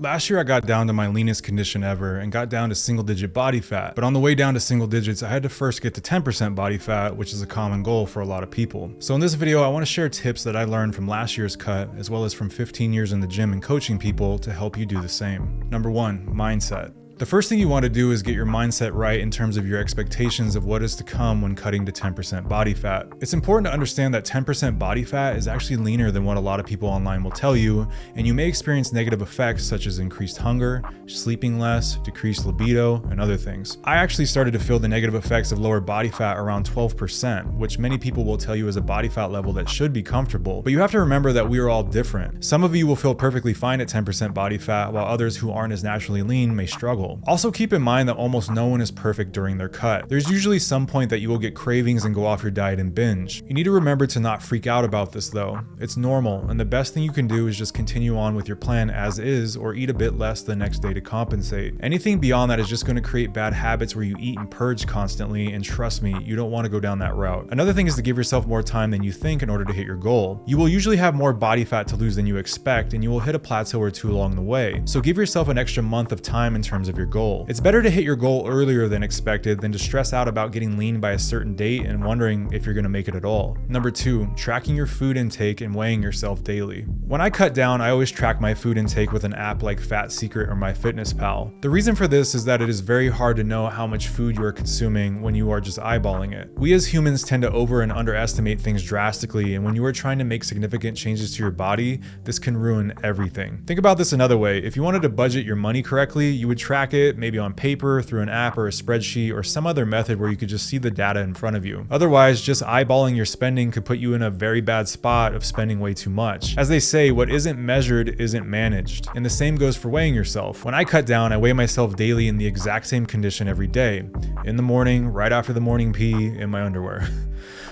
Last year I got down to my leanest condition ever and got down to single-digit body fat, but on the way down to single digits I had to first get to 10% body fat, which is a common goal for a lot of people. So in this video I want to share tips that I learned from last year's cut, as well as from 15 years in the gym and coaching people to help you do the same. Number 1, mindset. The first thing you want to do is get your mindset right in terms of your expectations of what is to come when cutting to 10% body fat. It's important to understand that 10% body fat is actually leaner than what a lot of people online will tell you, and you may experience negative effects such as increased hunger, sleeping less, decreased libido, and other things. I actually started to feel the negative effects of lower body fat around 12%, which many people will tell you is a body fat level that should be comfortable, but you have to remember that we are all different. Some of you will feel perfectly fine at 10% body fat, while others who aren't as naturally lean may struggle. Also keep in mind that almost no one is perfect during their cut. There's usually some point that you will get cravings and go off your diet and binge. You need to remember to not freak out about this though. It's normal, and the best thing you can do is just continue on with your plan as is, or eat a bit less the next day to compensate. Anything beyond that is just going to create bad habits where you eat and purge constantly, and trust me, you don't want to go down that route. Another thing is to give yourself more time than you think in order to hit your goal. You will usually have more body fat to lose than you expect, and you will hit a plateau or two along the way. So give yourself an extra month of time in terms of your goal. It's better to hit your goal earlier than expected than to stress out about getting lean by a certain date and wondering if you're going to make it at all. Number 2, tracking your food intake and weighing yourself daily. When I cut down, I always track my food intake with an app like Fat Secret or MyFitnessPal. The reason for this is that it is very hard to know how much food you are consuming when you are just eyeballing it. We as humans tend to over and underestimate things drastically, and when you are trying to make significant changes to your body, this can ruin everything. Think about this another way. If you wanted to budget your money correctly, you would track it maybe on paper, through an app or a spreadsheet, or some other method where you could just see the data in front of you. Otherwise, just eyeballing your spending could put you in a very bad spot of spending way too much. As they say, what isn't measured isn't managed. And the same goes for weighing yourself. When I cut down, I weigh myself daily in the exact same condition every day. In the morning, right after the morning pee, in my underwear.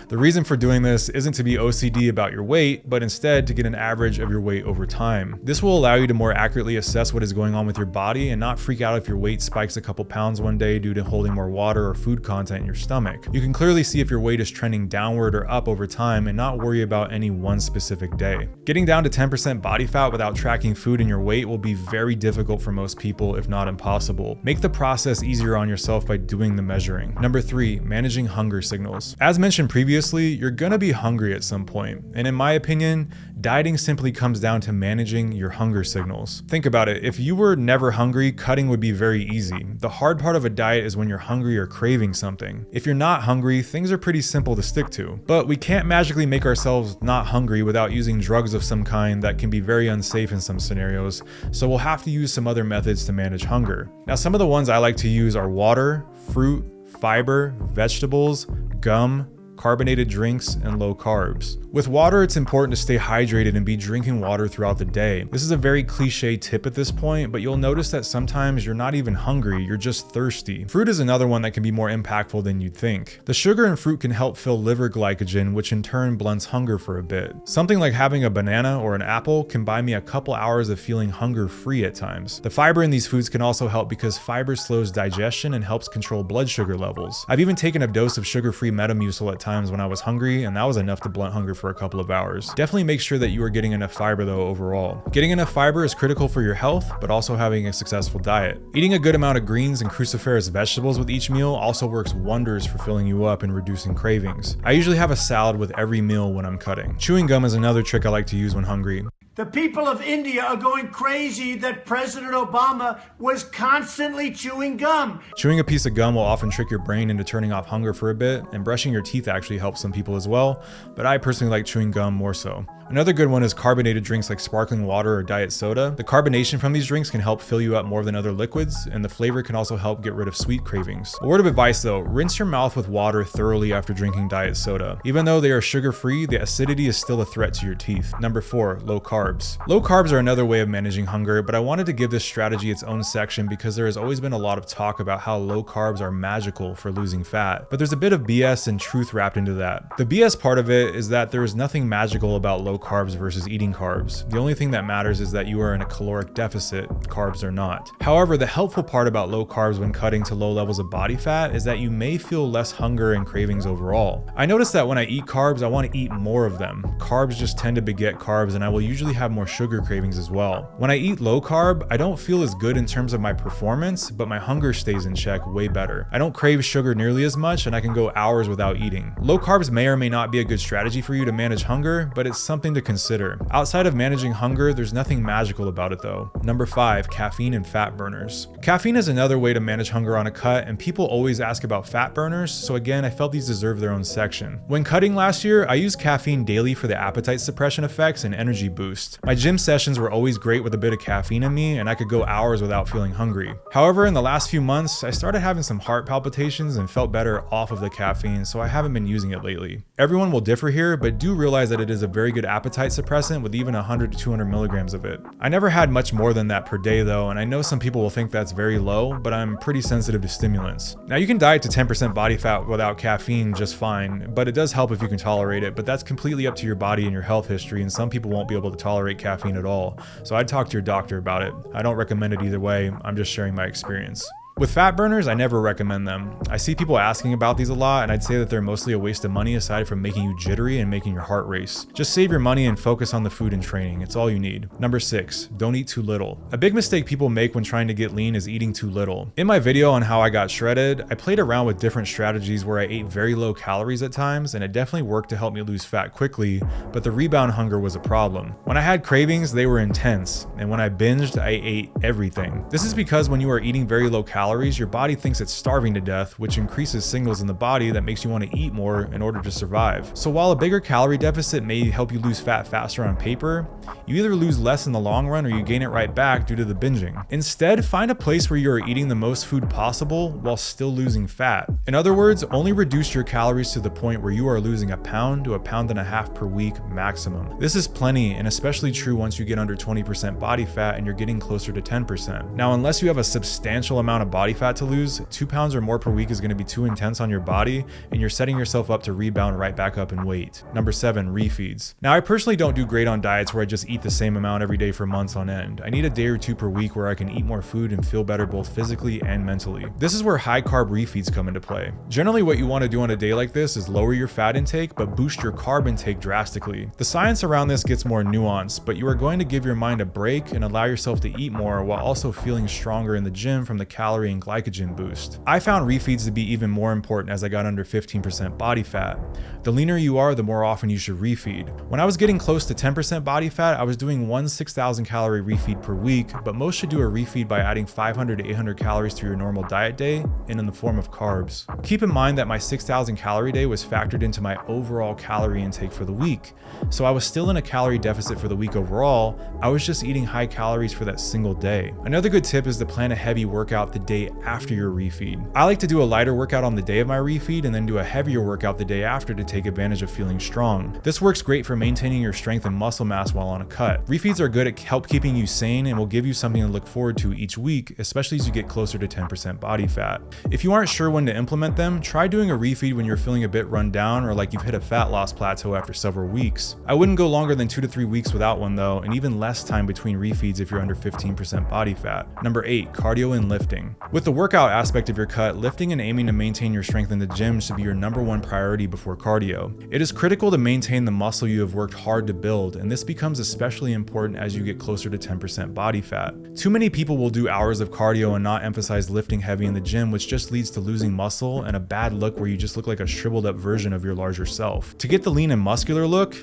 The reason for doing this isn't to be OCD about your weight, but instead to get an average of your weight over time. This will allow you to more accurately assess what is going on with your body and not freak out if your weight spikes a couple pounds one day due to holding more water or food content in your stomach. You can clearly see if your weight is trending downward or up over time and not worry about any one specific day. Getting down to 10% body fat without tracking food and your weight will be very difficult for most people, if not impossible. Make the process easier on yourself by doing the measuring. Number 3, managing hunger signals. As mentioned previously, you're gonna be hungry at some point, and in my opinion, dieting simply comes down to managing your hunger signals. Think about it, if you were never hungry, cutting would be very easy. The hard part of a diet is when you're hungry or craving something. If you're not hungry, things are pretty simple to stick to. But we can't magically make ourselves not hungry without using drugs of some kind that can be very unsafe in some scenarios, so we'll have to use some other methods to manage hunger. Now, some of the ones I like to use are water, fruit, fiber, vegetables, gum, carbonated drinks, and low carbs. With water, it's important to stay hydrated and be drinking water throughout the day. This is a very cliche tip at this point, but you'll notice that sometimes you're not even hungry, you're just thirsty. Fruit is another one that can be more impactful than you'd think. The sugar in fruit can help fill liver glycogen, which in turn blunts hunger for a bit. Something like having a banana or an apple can buy me a couple hours of feeling hunger-free at times. The fiber in these foods can also help because fiber slows digestion and helps control blood sugar levels. I've even taken a dose of sugar-free Metamucil at times when I was hungry, and that was enough to blunt hunger for a couple of hours. Definitely make sure that you are getting enough fiber though overall. Getting enough fiber is critical for your health, but also having a successful diet. Eating a good amount of greens and cruciferous vegetables with each meal also works wonders for filling you up and reducing cravings. I usually have a salad with every meal when I'm cutting. Chewing gum is another trick I like to use when hungry. The people of India are going crazy that President Obama was constantly chewing gum. Chewing a piece of gum will often trick your brain into turning off hunger for a bit, and brushing your teeth actually helps some people as well, but I personally like chewing gum more so. Another good one is carbonated drinks like sparkling water or diet soda. The carbonation from these drinks can help fill you up more than other liquids, and the flavor can also help get rid of sweet cravings. A word of advice though, rinse your mouth with water thoroughly after drinking diet soda. Even though they are sugar-free, the acidity is still a threat to your teeth. Number 4, low carbs. Low carbs are another way of managing hunger, but I wanted to give this strategy its own section because there has always been a lot of talk about how low carbs are magical for losing fat, but there's a bit of BS and truth wrapped into that. The BS part of it is that there is nothing magical about low low carbs versus eating carbs. The only thing that matters is that you are in a caloric deficit, carbs are not. However, the helpful part about low carbs when cutting to low levels of body fat is that you may feel less hunger and cravings overall. I notice that when I eat carbs, I want to eat more of them. Carbs just tend to beget carbs, and I will usually have more sugar cravings as well. When I eat low carb, I don't feel as good in terms of my performance, but my hunger stays in check way better. I don't crave sugar nearly as much, and I can go hours without eating. Low carbs may or may not be a good strategy for you to manage hunger, but it's something to consider. Outside of managing hunger, there's nothing magical about it though. Number 5, caffeine and fat burners. Caffeine is another way to manage hunger on a cut, and people always ask about fat burners, so again, I felt these deserve their own section. When cutting last year, I used caffeine daily for the appetite suppression effects and energy boost. My gym sessions were always great with a bit of caffeine in me, and I could go hours without feeling hungry. However, in the last few months, I started having some heart palpitations and felt better off of the caffeine, so I haven't been using it lately. Everyone will differ here, but do realize that it is a very good appetite suppressant with even 100 to 200 milligrams of it. I never had much more than that per day though, and I know some people will think that's very low, but I'm pretty sensitive to stimulants. Now you can diet to 10% body fat without caffeine just fine, but it does help if you can tolerate it, but that's completely up to your body and your health history, and some people won't be able to tolerate caffeine at all. So I'd talk to your doctor about it. I don't recommend it either way, I'm just sharing my experience. With fat burners, I never recommend them. I see people asking about these a lot, and I'd say that they're mostly a waste of money aside from making you jittery and making your heart race. Just save your money and focus on the food and training. It's all you need. Number 6, don't eat too little. A big mistake people make when trying to get lean is eating too little. In my video on how I got shredded, I played around with different strategies where I ate very low calories at times, and it definitely worked to help me lose fat quickly, but the rebound hunger was a problem. When I had cravings, they were intense, and when I binged, I ate everything. This is because when you are eating very low calories, your body thinks it's starving to death, which increases signals in the body that makes you want to eat more in order to survive. So while a bigger calorie deficit may help you lose fat faster on paper, you either lose less in the long run or you gain it right back due to the binging. Instead, find a place where you are eating the most food possible while still losing fat. In other words, only reduce your calories to the point where you are losing 1 pound to 1.5 pounds per week maximum. This is plenty, and especially true once you get under 20% body fat and you're getting closer to 10%. Now, unless you have a substantial amount of body fat to lose, 2 pounds or more per week is going to be too intense on your body, and you're setting yourself up to rebound right back up in weight. Number 7, refeeds. Now, I personally don't do great on diets where I just eat the same amount every day for months on end. I need a day or two per week where I can eat more food and feel better both physically and mentally. This is where high carb refeeds come into play. Generally, what you want to do on a day like this is lower your fat intake, but boost your carb intake drastically. The science around this gets more nuanced, but you are going to give your mind a break and allow yourself to eat more while also feeling stronger in the gym from the calorie and glycogen boost. I found refeeds to be even more important as I got under 15% body fat. The leaner you are, the more often you should refeed. When I was getting close to 10% body fat, I was doing one 6,000 calorie refeed per week, but most should do a refeed by adding 500 to 800 calories to your normal diet day and in the form of carbs. Keep in mind that my 6,000 calorie day was factored into my overall calorie intake for the week. So I was still in a calorie deficit for the week overall, I was just eating high calories for that single day. Another good tip is to plan a heavy workout the day after your refeed. I like to do a lighter workout on the day of my refeed and then do a heavier workout the day after to take advantage of feeling strong. This works great for maintaining your strength and muscle mass while on a cut. Refeeds are good at help keeping you sane and will give you something to look forward to each week, especially as you get closer to 10% body fat. If you aren't sure when to implement them, try doing a refeed when you're feeling a bit run down or like you've hit a fat loss plateau after several weeks. I wouldn't go longer than 2 to 3 weeks without one though, and even less time between refeeds if you're under 15% body fat. Number 8, cardio and lifting. With the workout aspect of your cut, lifting and aiming to maintain your strength in the gym should be your #1 priority before cardio. It is critical to maintain the muscle you have worked hard to build, and this becomes especially important as you get closer to 10% body fat. Too many people will do hours of cardio and not emphasize lifting heavy in the gym, which just leads to losing muscle and a bad look where you just look like a shriveled up version of your larger self. To get the lean and muscular look,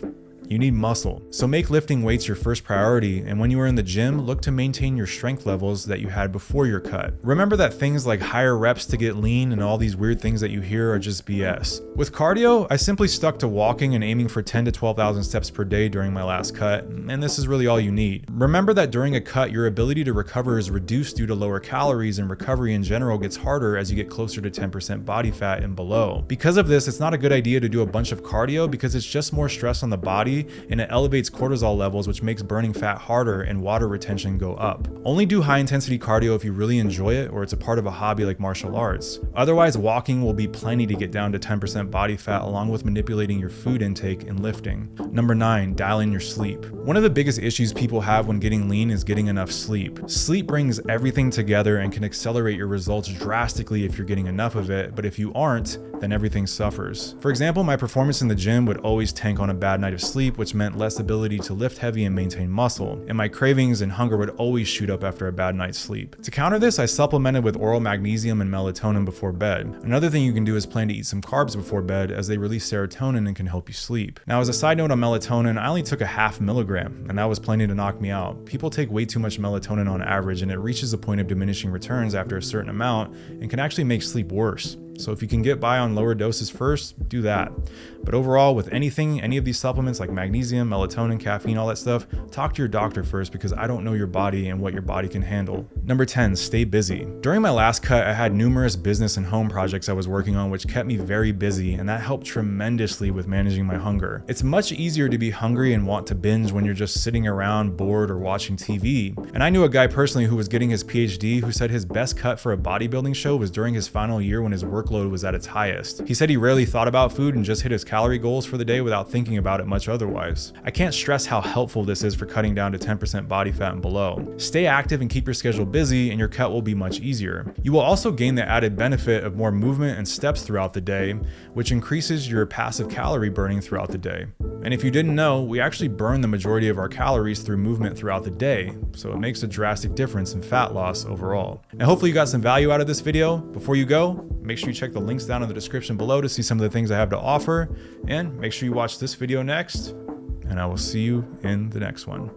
you need muscle. So make lifting weights your first priority, and when you are in the gym, look to maintain your strength levels that you had before your cut. Remember that things like higher reps to get lean and all these weird things that you hear are just BS. With cardio, I simply stuck to walking and aiming for 10 to 12,000 steps per day during my last cut, and this is really all you need. Remember that during a cut, your ability to recover is reduced due to lower calories, and recovery in general gets harder as you get closer to 10% body fat and below. Because of this, it's not a good idea to do a bunch of cardio because it's just more stress on the body body, and it elevates cortisol levels, which makes burning fat harder and water retention go up. Only do high intensity cardio if you really enjoy it or it's a part of a hobby like martial arts. Otherwise, walking will be plenty to get down to 10% body fat, along with manipulating your food intake and lifting. Number 9, dial in your sleep. One of the biggest issues people have when getting lean is getting enough sleep. Sleep brings everything together and can accelerate your results drastically if you're getting enough of it, but if you aren't, then everything suffers. For example, my performance in the gym would always tank on a bad night of sleep, which meant less ability to lift heavy and maintain muscle, and my cravings and hunger would always shoot up after a bad night's sleep. To counter this, I supplemented with oral magnesium and melatonin before bed. Another thing you can do is plan to eat some carbs before bed, as they release serotonin and can help you sleep. Now, as a side note on melatonin, I only took a half milligram, and that was plenty to knock me out. People take way too much melatonin on average, and it reaches a point of diminishing returns after a certain amount and can actually make sleep worse. So if you can get by on lower doses first, do that. But overall, with any of these supplements like magnesium, melatonin, caffeine, all that stuff, talk to your doctor first, because I don't know your body and what your body can handle. Number 10, stay busy. During my last cut, I had numerous business and home projects I was working on, which kept me very busy, and that helped tremendously with managing my hunger. It's much easier to be hungry and want to binge when you're just sitting around bored or watching TV. And I knew a guy personally who was getting his PhD who said his best cut for a bodybuilding show was during his final year when his workload was at its highest. He said he rarely thought about food and just hit his calorie goals for the day without thinking about it much otherwise. I can't stress how helpful this is for cutting down to 10% body fat and below. Stay active and keep your schedule busy, and your cut will be much easier. You will also gain the added benefit of more movement and steps throughout the day, which increases your passive calorie burning throughout the day. And if you didn't know, we actually burn the majority of our calories through movement throughout the day, so it makes a drastic difference in fat loss overall. And hopefully you got some value out of this video. Before you go, make sure you check the links down in the description below to see some of the things I have to offer, and make sure you watch this video next, and I will see you in the next one.